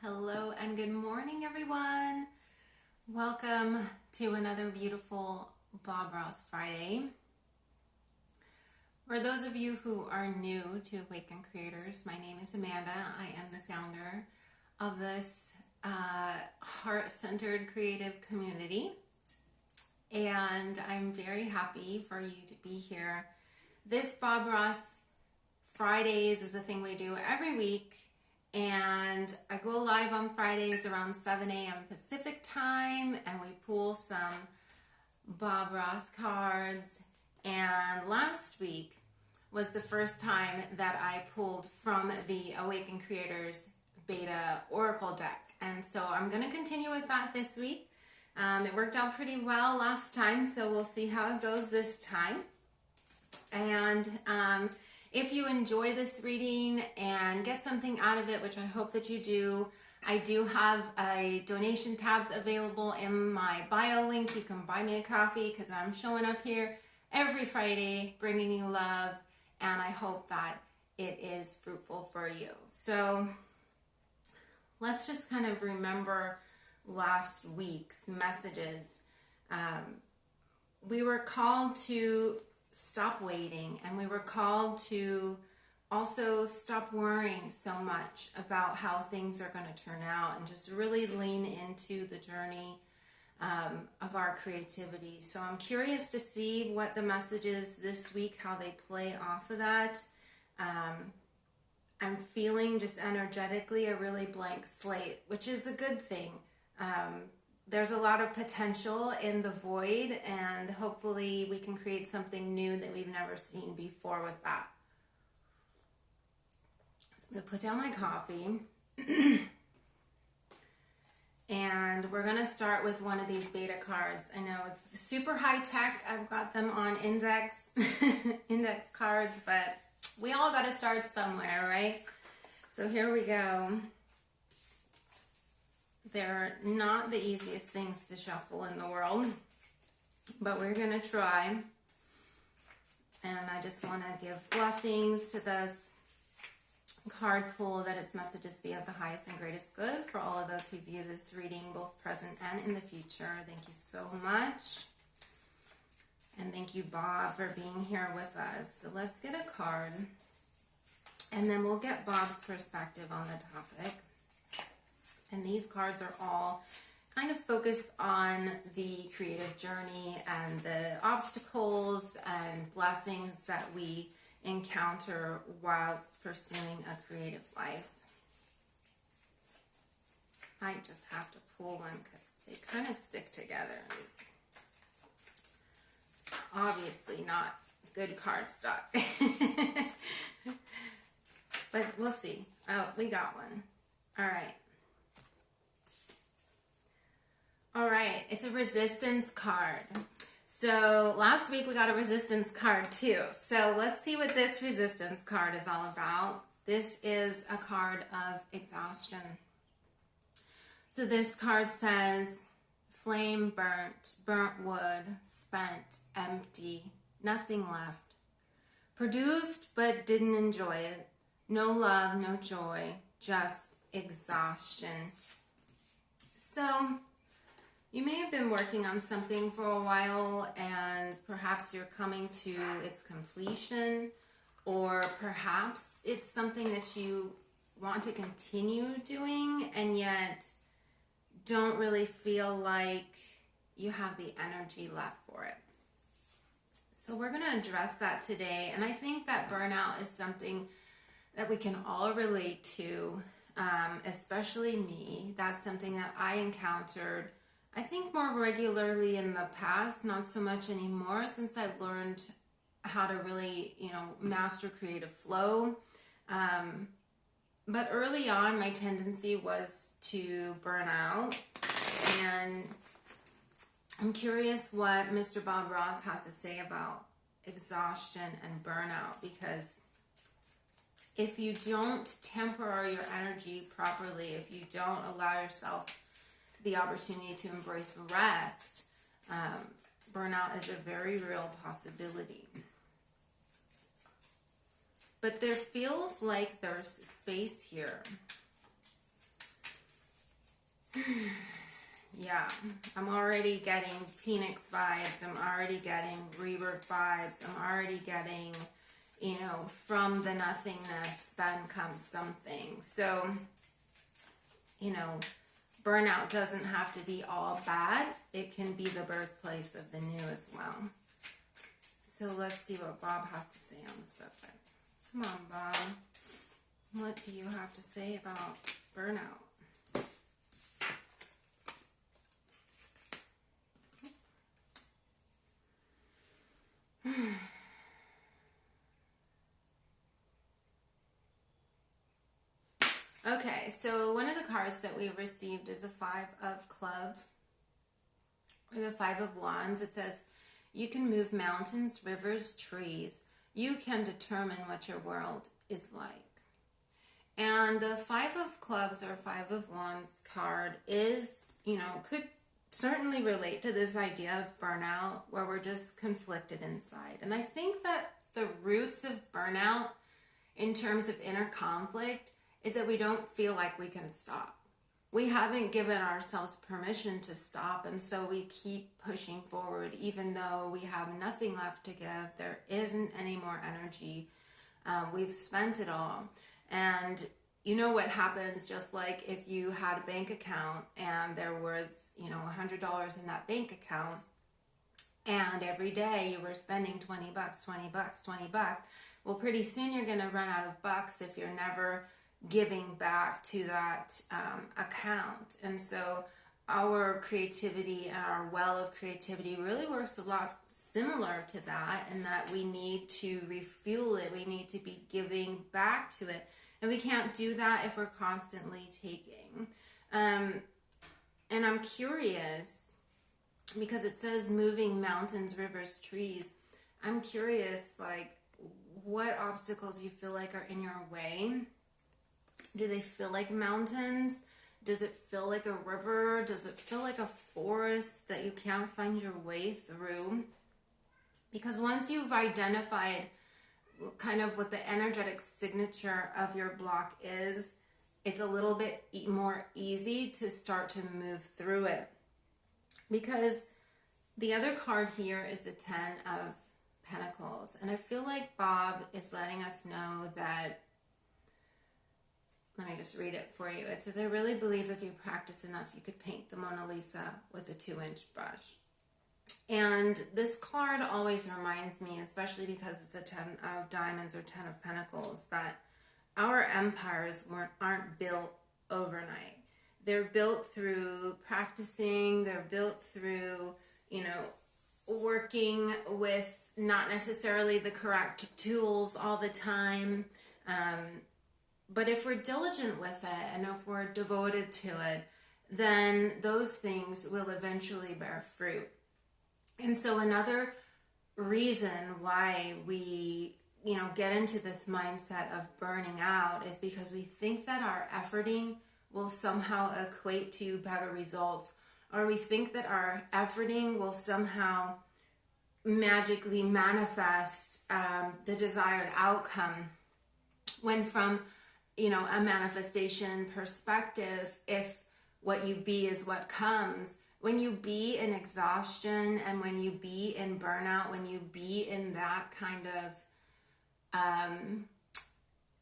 Hello and good morning, everyone. Welcome to another beautiful Bob Ross Friday. For those of you who are new to Awaken Creators, my name is Amanda. I am the founder of this heart-centered creative community, and I'm very happy for you to be here. This Bob Ross Fridays is a thing we do every week. And I go live on Fridays around 7 a.m. Pacific time, and we pull some Bob Ross cards. And last week was the first time that I pulled from the Awaken Creators Beta Oracle deck. And so I'm going to continue with that this week. It worked out pretty well last time, so we'll see how it goes this time. And if you enjoy this reading and get something out of it, which I hope that you do, I do have a donation tabs available in my bio link. You can buy me a coffee because I'm showing up here every Friday bringing you love, and I hope that it is fruitful for you. So let's just kind of remember last week's messages. We were called to stop waiting, and we were called to also stop worrying so much about how things are going to turn out and just really lean into the journey of our creativity. So I'm curious to see what the message is this week, how they play off of that. I'm feeling just energetically a really blank slate, which is a good thing. There's a lot of potential in the void, and hopefully we can create something new that we've never seen before with that. So I'm going to put down my coffee. And we're going to start with one of these beta cards. I know it's super high tech. I've got them on index cards, but we all got to start somewhere, right? So here we go. They're not the easiest things to shuffle in the world, but we're going to try. And I just want to give blessings to this card pull, that its messages be of the highest and greatest good for all of those who view this reading, both present and in the future. Thank you so much. And thank you, Bob, for being here with us. So let's get a card, and then we'll get Bob's perspective on the topic. And these cards are all kind of focused on the creative journey and the obstacles and blessings that we encounter whilst pursuing a creative life. I just have to pull one because they kind of stick together. It's obviously not good cardstock. But we'll see. Oh, we got one. All right. All right, it's a resistance card. So last week we got a resistance card too. So let's see what this resistance card is all about. This is a card of exhaustion. So this card says, flame burnt, burnt wood, spent, empty, nothing left. Produced but didn't enjoy it. No love, no joy, just exhaustion. So you may have been working on something for a while, and perhaps you're coming to its completion, or perhaps it's something that you want to continue doing and yet don't really feel like you have the energy left for it. So we're going to address that today, and I think that burnout is something that we can all relate to, especially me. That's something that I encountered, I think, more regularly in the past, not so much anymore since I've learned how to really, master creative flow. But early on, my tendency was to burn out, and I'm curious what Mr. Bob Ross has to say about exhaustion and burnout, because if you don't temper your energy properly, if you don't allow yourself the opportunity to embrace rest, burnout is a very real possibility. But there feels like there's space here. Yeah, I'm already getting Phoenix vibes. I'm already getting rebirth vibes. I'm already getting, from the nothingness then comes something. So, burnout doesn't have to be all bad. It can be the birthplace of the new as well. So let's see what Bob has to say on the subject. Come on, Bob. What do you have to say about burnout? Okay, so one of the cards that we received is the Five of Clubs, or the Five of Wands. It says, you can move mountains, rivers, trees. You can determine what your world is like. And the Five of Clubs or Five of Wands card is, could certainly relate to this idea of burnout where we're just conflicted inside. And I think that the roots of burnout in terms of inner conflict is that we don't feel like we can stop. We haven't given ourselves permission to stop, and so we keep pushing forward even though we have nothing left to give. There isn't any more energy. We've spent it all. And you know what happens, just like if you had a bank account and there was, $100 in that bank account, and every day you were spending $20, $20. Well, pretty soon you're going to run out of bucks if you're never giving back to that account. And so our creativity and our well of creativity really works a lot similar to that, in that we need to refuel it. We need to be giving back to it. And we can't do that if we're constantly taking. And I'm curious, because it says moving mountains, rivers, trees. I'm curious, like, what obstacles you feel like are in your way. Do they feel like mountains? Does it feel like a river? Does it feel like a forest that you can't find your way through? Because once you've identified kind of what the energetic signature of your block is, it's a little bit more easy to start to move through it. Because the other card here is the Ten of Pentacles. And I feel like Bob is letting us know that, let me just read it for you. It says, I really believe if you practice enough, you could paint the Mona Lisa with a 2-inch brush. And this card always reminds me, especially because it's a 10 of Diamonds or 10 of Pentacles, that our empires aren't built overnight. They're built through practicing. They're built through, working with not necessarily the correct tools all the time. But if we're diligent with it and if we're devoted to it, then those things will eventually bear fruit. And so another reason why we, get into this mindset of burning out is because we think that our efforting will somehow equate to better results, or we think that our efforting will somehow magically manifest the desired outcome, when from a manifestation perspective, if what you be is what comes, when you be in exhaustion and when you be in burnout, when you be in that kind of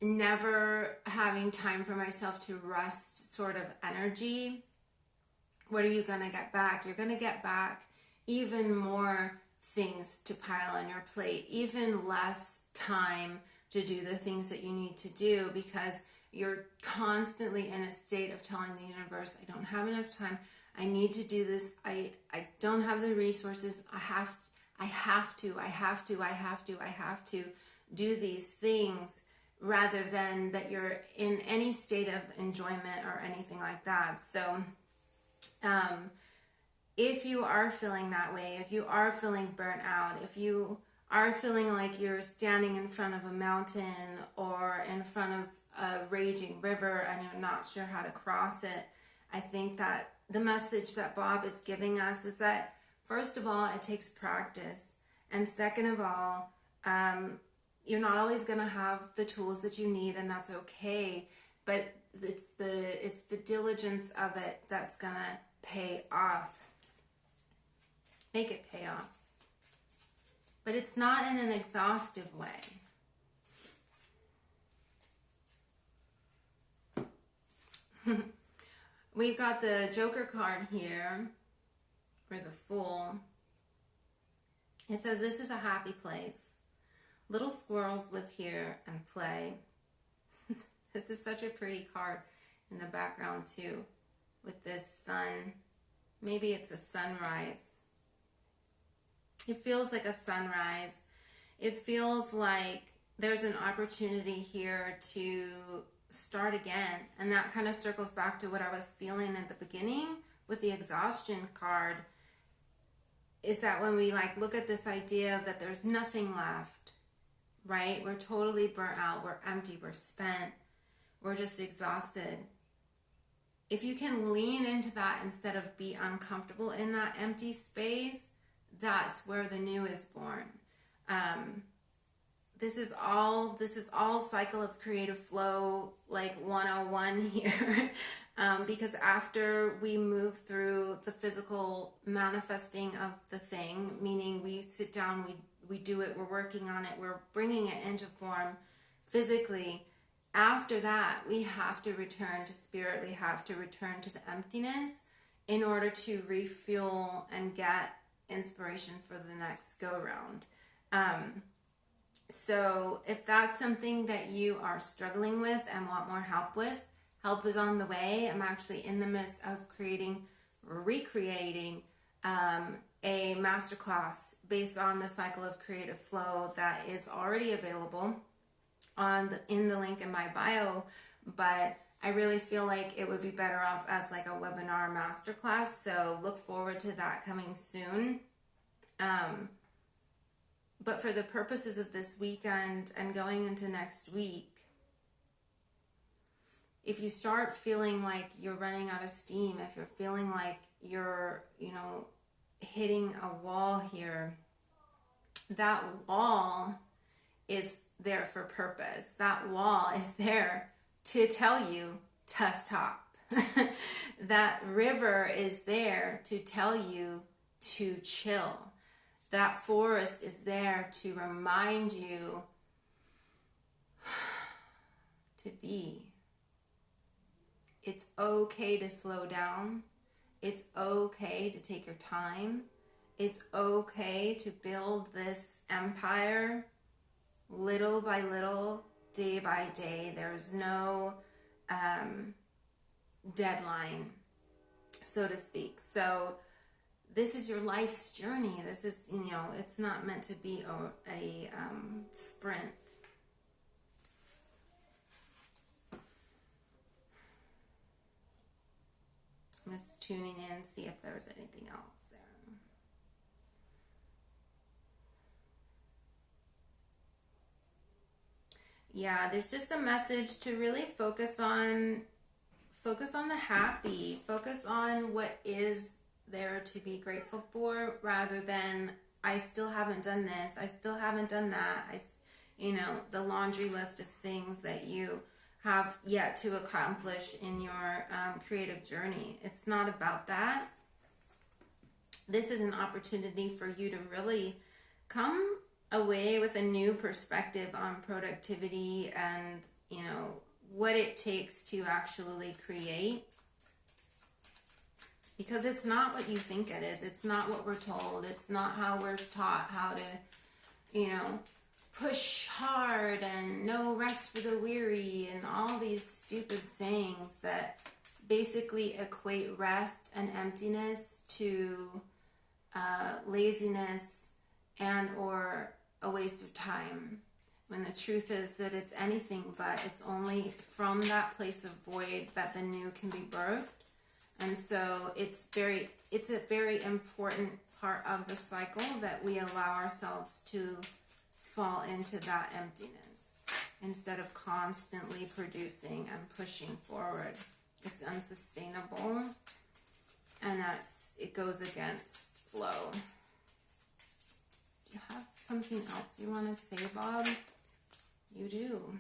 never having time for myself to rest sort of energy, what are you going to get back? You're going to get back even more things to pile on your plate, even less time to do the things that you need to do, because you're constantly in a state of telling the universe, I don't have enough time. I need to do this. I don't have the resources. I have to do these things, rather than that you're in any state of enjoyment or anything like that. So if you are feeling that way, if you are feeling burnt out, if you are feeling like you're standing in front of a mountain or in front of a raging river and you're not sure how to cross it, I think that the message that Bob is giving us is that, first of all, it takes practice. And second of all, you're not always going to have the tools that you need, and that's okay. but it's the diligence of it that's gonna pay off. Make it pay off. But it's not in an exhaustive way. We've got the Joker card here, or the Fool. It says, this is a happy place. Little squirrels live here and play. This is such a pretty card in the background too, with this sun. Maybe it's a sunrise. It feels like a sunrise. It feels like there's an opportunity here to start again. And that kind of circles back to what I was feeling at the beginning with the exhaustion card, is that when we like look at this idea of that there's nothing left, right? We're totally burnt out, we're empty, we're spent, we're just exhausted. If you can lean into that instead of be uncomfortable in that empty space, that's where the new is born. This is all cycle of creative flow, like 101 here. Because after we move through the physical manifesting of the thing, meaning we sit down, we do it, we're working on it, we're bringing it into form physically. After that, we have to return to spirit. We have to return to the emptiness in order to refuel and get inspiration for the next go round. So if that's something that you are struggling with and want more help with, help is on the way. I'm actually in the midst of recreating a masterclass based on the cycle of creative flow that is already available in the link in my bio, but I really feel like it would be better off as like a webinar masterclass. So look forward to that coming soon. But for the purposes of this weekend and going into next week, if you start feeling like you're running out of steam, if you're feeling like you're, hitting a wall here, that wall is there for purpose. That wall is there to tell you to stop. That river is there to tell you to chill. That forest is there to remind you to be. It's okay to slow down. It's okay to take your time. It's okay to build this empire little by little, day by day. There's no deadline, so to speak. So this is your life's journey. This is, it's not meant to be a sprint. I'm just tuning in, see if there's anything else there. Yeah, there's just a message to really focus on the happy, focus on what is there to be grateful for, rather than I still haven't done this, I still haven't done that, the laundry list of things that you have yet to accomplish in your creative journey. It's not about that. This is an opportunity for you to really come away with a new perspective on productivity and, what it takes to actually create. Because it's not what you think it is. It's not what we're told. It's not how we're taught how to, push hard and no rest for the weary and all these stupid sayings that basically equate rest and emptiness to laziness and or a waste of time. When the truth is that it's anything but. It's only from that place of void that the new can be birthed. And so it's a very important part of the cycle that we allow ourselves to fall into that emptiness instead of constantly producing and pushing forward. It's unsustainable, and it goes against flow. Do you have something else you want to say, Bob? You do.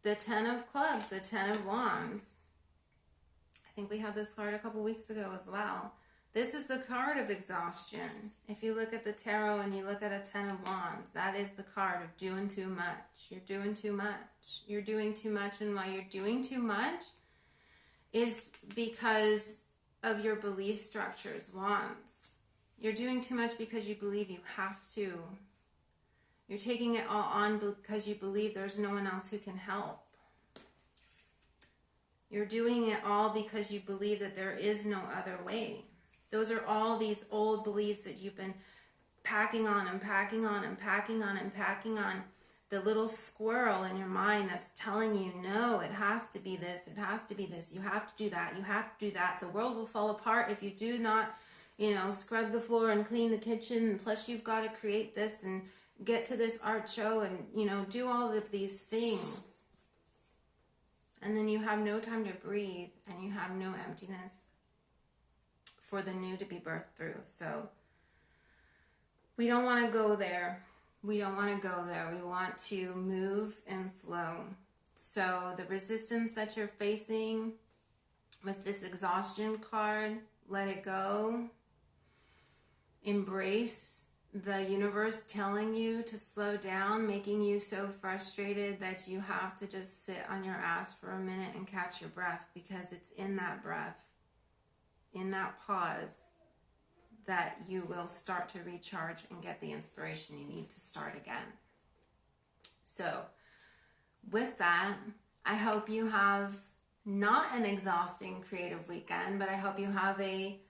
the 10 of clubs, the 10 of wands. I think we had this card a couple weeks ago as well. This is the card of exhaustion. If you look at the tarot and you look at a 10 of wands, that is the card of doing too much. You're doing too much. You're doing too much, and why you're doing too much is because of your belief structures, wands. You're doing too much because you believe you have to. You're taking it all on because you believe there's no one else who can help. You're doing it all because you believe that there is no other way. Those are all these old beliefs that you've been packing on and packing on and packing on and packing on. The little squirrel in your mind that's telling you, no, it has to be this, it has to be this, you have to do that, you have to do that. The world will fall apart if you do not, scrub the floor and clean the kitchen. And plus you've got to create this and get to this art show and, do all of these things. And then you have no time to breathe, and you have no emptiness for the new to be birthed through. So we don't want to go there. We don't want to go there. We want to move and flow. So the resistance that you're facing with this exhaustion card, let it go. Embrace the universe telling you to slow down, making you so frustrated that you have to just sit on your ass for a minute and catch your breath, because it's in that breath, in that pause, that you will start to recharge and get the inspiration you need to start again. So with that, I hope you have not an exhausting creative weekend, but I hope you have a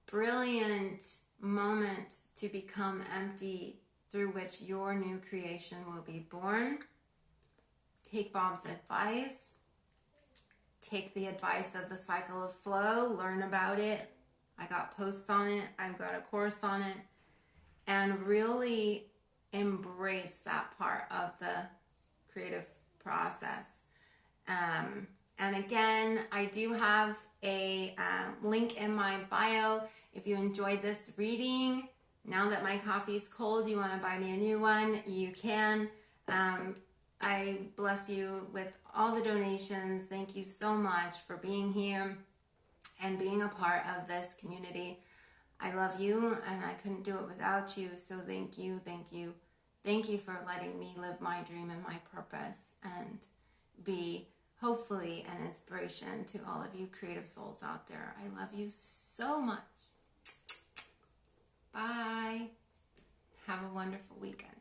brilliant moment to become empty, through which your new creation will be born. Take Bob's advice. Take the advice of the cycle of flow. Learn about it. I got posts on it. I've got a course on it. And really embrace that part of the creative process. And again, I do have a link in my bio. If you enjoyed this reading, now that my coffee's cold, you want to buy me a new one, you can. I bless you with all the donations. Thank you so much for being here and being a part of this community. I love you, and I couldn't do it without you. So thank you, thank you, thank you for letting me live my dream and my purpose and be hopefully an inspiration to all of you creative souls out there. I love you so much. Bye. Have a wonderful weekend.